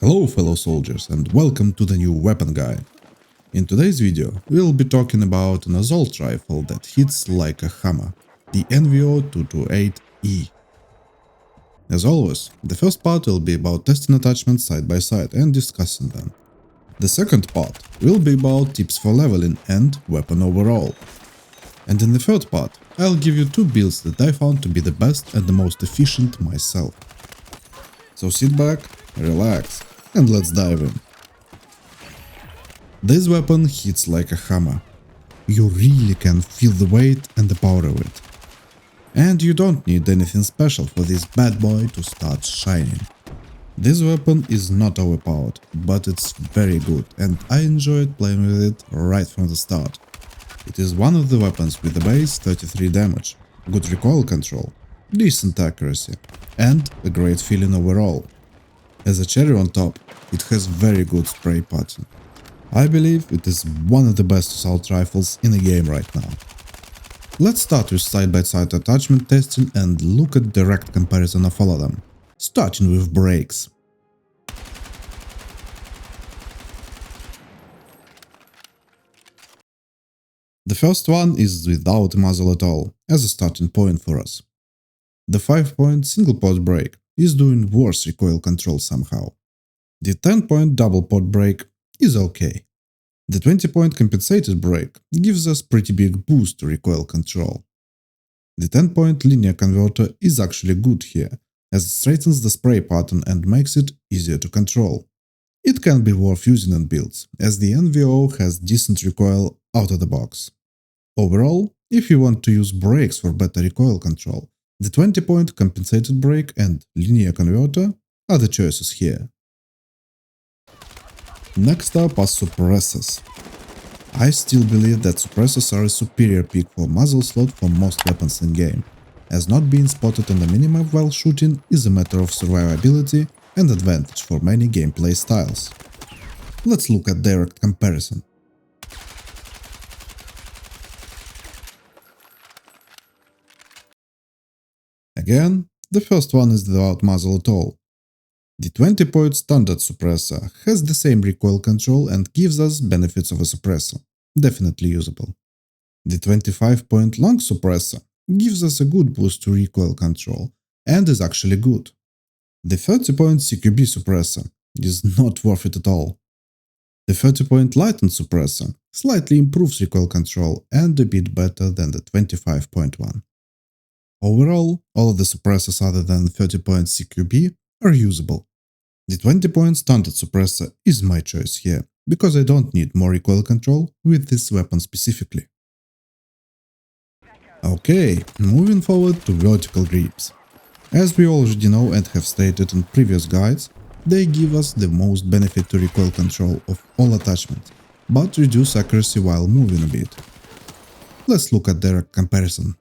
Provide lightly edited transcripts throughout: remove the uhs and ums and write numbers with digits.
Hello fellow soldiers and welcome to the new weapon guide. In today's video we'll be talking about an assault rifle that hits like a hammer, the NVO-228E. As always, the first part will be about testing attachments side by side and discussing them. The second part will be about tips for leveling and weapon overall. And in the third part, I'll give you two builds that I found to be the best and the most efficient myself. So sit back, relax, and let's dive in. This weapon hits like a hammer. You really can feel the weight and the power of it. And you don't need anything special for this bad boy to start shining. This weapon is not overpowered, but it's very good and I enjoyed playing with it right from the start. It is one of the weapons with the base 33 damage, good recoil control, decent accuracy, and a great feeling overall. As a cherry on top, it has very good spray pattern. I believe it is one of the best assault rifles in the game right now. Let's start with side-by-side attachment testing and look at direct comparison of all of them, starting with brakes. The first one is without muzzle at all, as a starting point for us. The 5-point single-pot brake is doing worse recoil control somehow. The 10-point double-pot brake is okay. The 20-point compensated brake gives us pretty big boost to recoil control. The 10-point linear converter is actually good here, as it straightens the spray pattern and makes it easier to control. It can be worth using in builds, as the NVO has decent recoil out of the box. Overall, if you want to use brakes for better recoil control, the 20-point compensated brake and linear converter are the choices here. Next up are suppressors. I still believe that suppressors are a superior pick for muzzle slot for most weapons in game, as not being spotted on the minimap while shooting is a matter of survivability and advantage for many gameplay styles. Let's look at direct comparison. Again, the first one is without muzzle at all. The 20-point standard suppressor has the same recoil control and gives us benefits of a suppressor, definitely usable. The 25-point long suppressor gives us a good boost to recoil control and is actually good. The 30-point CQB suppressor is not worth it at all. The 30-point lightened suppressor slightly improves recoil control and a bit better than the 25-point one. Overall, all of the suppressors other than 30-point CQB are usable. The 20-point standard suppressor is my choice here, because I don't need more recoil control with this weapon specifically. Okay, moving forward to vertical grips. As we already know and have stated in previous guides, they give us the most benefit to recoil control of all attachments, but reduce accuracy while moving a bit. Let's look at direct comparison.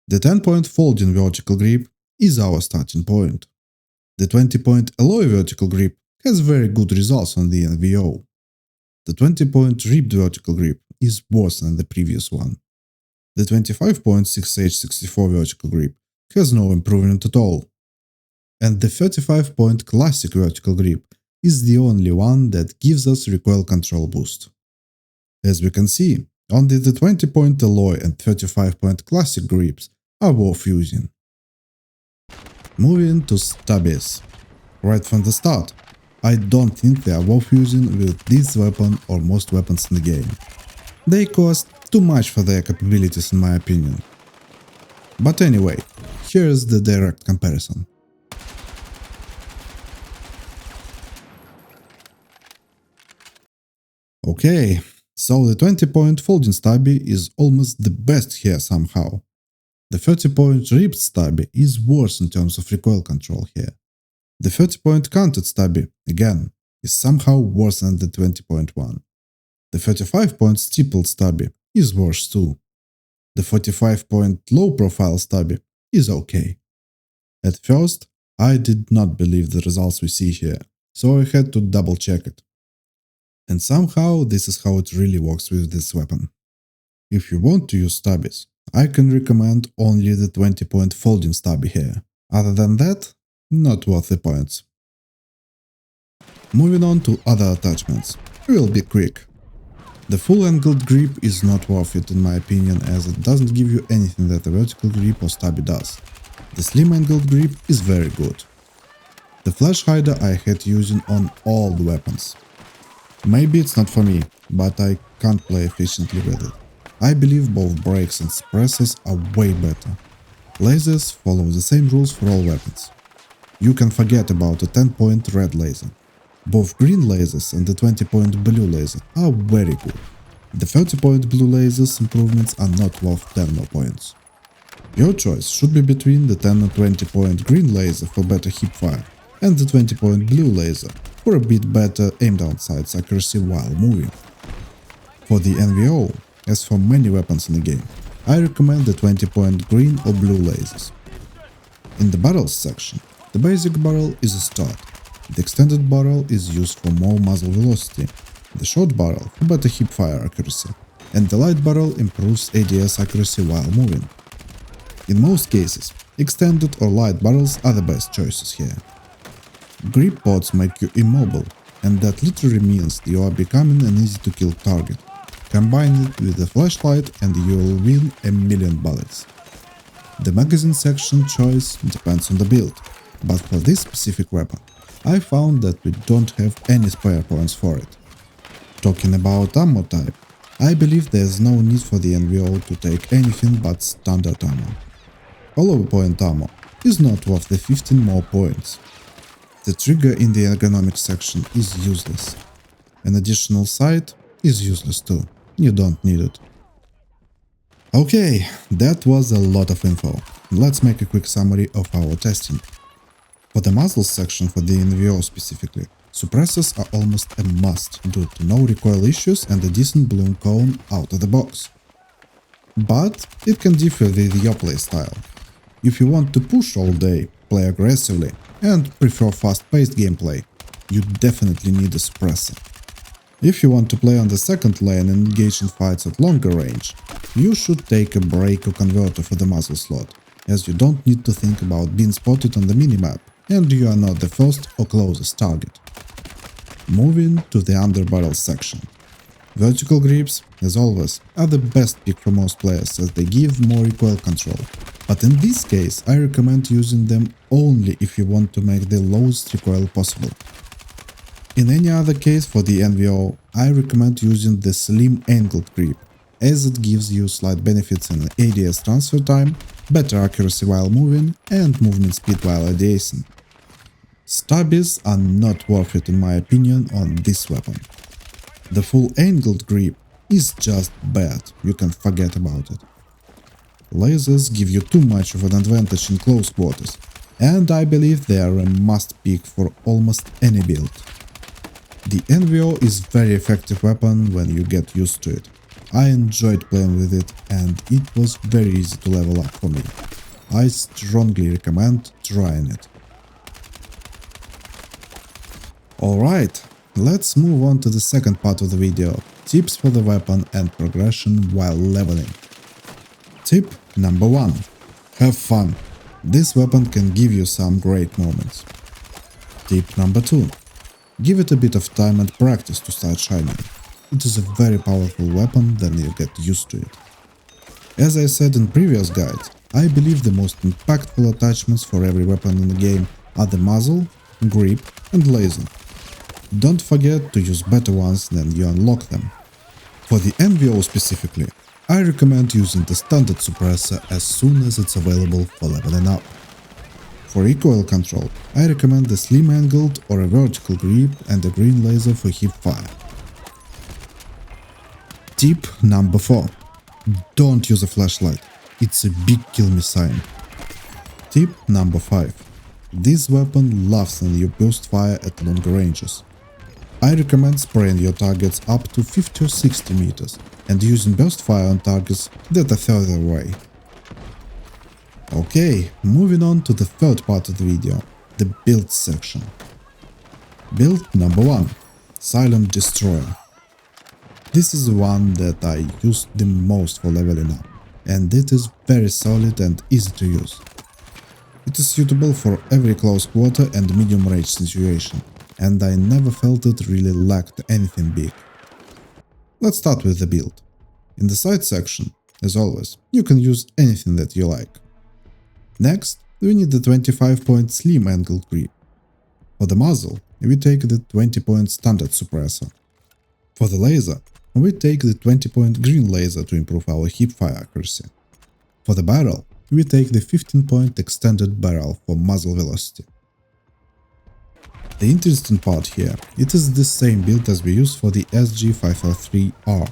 The 10-point folding vertical grip is our starting point. The 20-point alloy vertical grip has very good results on the NVO. The 20-point ribbed vertical grip is worse than the previous one. The 25-point 6H64 vertical grip has no improvement at all. And the 35-point classic vertical grip is the only one that gives us recoil control boost. As we can see, only the 20-point alloy and 35-point classic grips are worth using. Moving to stubbies. Right from the start, I don't think they are worth using with this weapon or most weapons in the game. They cost too much for their capabilities in my opinion. But anyway, here's the direct comparison. Okay, so the 20-point folding stubby is almost the best here somehow. The 30-point ribbed stubby is worse in terms of recoil control here. The 30-point canted stubby, again, is somehow worse than the 20-point one. The 35-point steepled stubby is worse too. The 45-point low-profile stubby is okay. At first, I did not believe the results we see here, so I had to double check it. And somehow this is how it really works with this weapon. If you want to use stubbies, I can recommend only the 20-point folding stubby here. Other than that, not worth the points. Moving on to other attachments. We'll be quick. The full angled grip is not worth it in my opinion, as it doesn't give you anything that a vertical grip or stubby does. The slim angled grip is very good. The flash hider I had using on all the weapons. Maybe it's not for me, but I can't play efficiently with it. I believe both brakes and suppressors are way better. Lasers follow the same rules for all weapons. You can forget about a 10-point red laser. Both green lasers and the 20-point blue laser are very good. The 30-point blue lasers improvements are not worth 10 more points. Your choice should be between the 10 or 20-point green laser for better hipfire and the 20-point blue laser for a bit better aim down sights accuracy while moving. For the NVO, as for many weapons in the game, I recommend the 20-point green or blue lasers. In the barrels section, the basic barrel is a start. The extended barrel is used for more muzzle velocity, the short barrel for better hipfire accuracy, and the light barrel improves ADS accuracy while moving. In most cases, extended or light barrels are the best choices here. Grip pods make you immobile, and that literally means you are becoming an easy-to-kill target. Combine it with a flashlight and you will win a million bullets. The magazine section choice depends on the build, but for this specific weapon, I found that we don't have any spare points for it. Talking about ammo type, I believe there is no need for the NVO to take anything but standard ammo. Hollow point ammo is not worth the 15 more points. The trigger in the ergonomic section is useless. An additional sight is useless too. You don't need it. Okay, that was a lot of info. Let's make a quick summary of our testing. For the muzzle section for the NVO specifically, suppressors are almost a must due to no recoil issues and a decent bloom cone out of the box. But it can differ with your playstyle. If you want to push all day, play aggressively, and prefer fast-paced gameplay, you definitely need a suppressor. If you want to play on the second lane and engage in fights at longer range, you should take a brake or converter for the muzzle slot, as you don't need to think about being spotted on the minimap, and you are not the first or closest target. Moving to the underbarrel section. Vertical grips, as always, are the best pick for most players as they give more recoil control, but in this case I recommend using them only if you want to make the lowest recoil possible. In any other case for the NVO, I recommend using the slim angled grip, as it gives you slight benefits in ADS transfer time, better accuracy while moving, and movement speed while ADSing. Stubbies are not worth it in my opinion on this weapon. The full angled grip is just bad, you can forget about it. Lasers give you too much of an advantage in close quarters, and I believe they are a must pick for almost any build. The NVO is very effective weapon when you get used to it. I enjoyed playing with it and it was very easy to level up for me. I strongly recommend trying it. Alright, let's move on to the second part of the video, tips for the weapon and progression while leveling. Tip number 1. Have fun. This weapon can give you some great moments. Tip number 2. Give it a bit of time and practice to start shining. It is a very powerful weapon, then you get used to it. As I said in previous guides, I believe the most impactful attachments for every weapon in the game are the muzzle, grip and laser. Don't forget to use better ones when you unlock them. For the NVO specifically, I recommend using the standard suppressor as soon as it's available for leveling up. For recoil control, I recommend the slim angled or a vertical grip and a green laser for hip fire. Tip number 4. Don't use a flashlight, it's a big kill me sign. Tip number 5. This weapon loves when you burst fire at longer ranges. I recommend spraying your targets up to 50 or 60 meters and using burst fire on targets that are further away. Okay, moving on to the third part of the video, the build section. Build number 1. Silent Destroyer. This is the one that I used the most for leveling up. and it is very solid and easy to use. It is suitable for every close quarter and medium range situation, and I never felt it really lacked anything big. Let's start with the build. In the sight section, as always, you can use anything that you like. Next, we need the 25-point slim angle grip. For the muzzle, we take the 20-point standard suppressor. For the laser, we take the 20-point green laser to improve our hipfire accuracy. For the barrel, we take the 15-point extended barrel for muzzle velocity. The interesting part here, it is the same build as we use for the SG503R.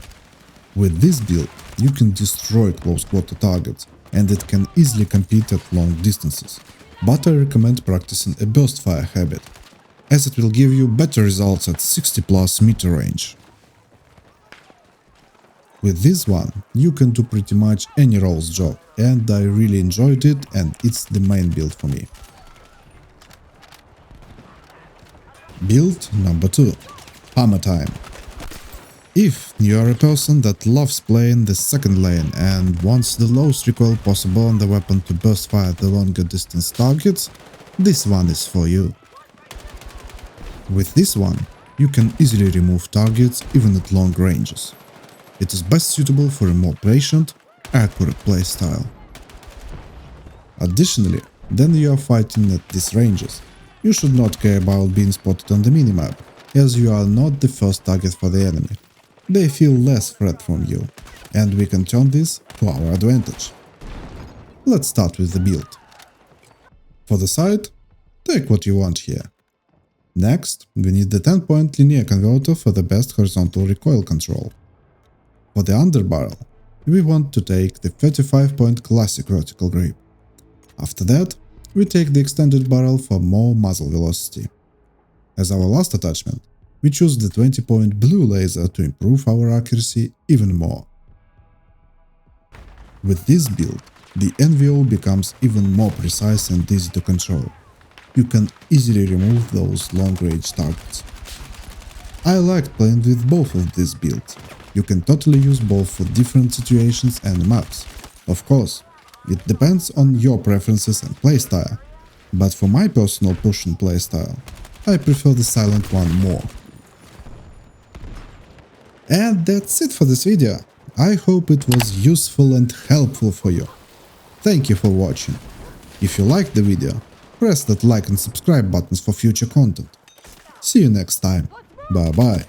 With this build, you can destroy close quarter targets, and it can easily compete at long distances. But I recommend practicing a burst fire habit, as it will give you better results at 60+ meter range. With this one, you can do pretty much any role's job, and I really enjoyed it, and it's the main build for me. Build number 2. Hammer time. If you are a person that loves playing the second lane and wants the lowest recoil possible on the weapon to burst fire the longer distance targets, this one is for you. With this one, you can easily remove targets even at long ranges. It is best suitable for a more patient, accurate playstyle. Additionally, when you are fighting at these ranges, you should not care about being spotted on the minimap, as you are not the first target for the enemy. They feel less threat from you, and we can turn this to our advantage. Let's start with the build. For the sight, take what you want here. Next, we need the 10-point linear converter for the best horizontal recoil control. For the underbarrel, we want to take the 35-point classic vertical grip. After that, we take the extended barrel for more muzzle velocity. As our last attachment, we choose the 20-point blue laser to improve our accuracy even more. With this build, the NVO becomes even more precise and easy to control. You can easily remove those long-range targets. I liked playing with both of these builds. You can totally use both for different situations and maps. Of course, it depends on your preferences and playstyle, but for my personal push and playstyle, I prefer the silent one more. And that's it for this video. I hope it was useful and helpful for you. Thank you for watching. If you liked the video, press that like and subscribe buttons for future content. See you next time. Bye bye.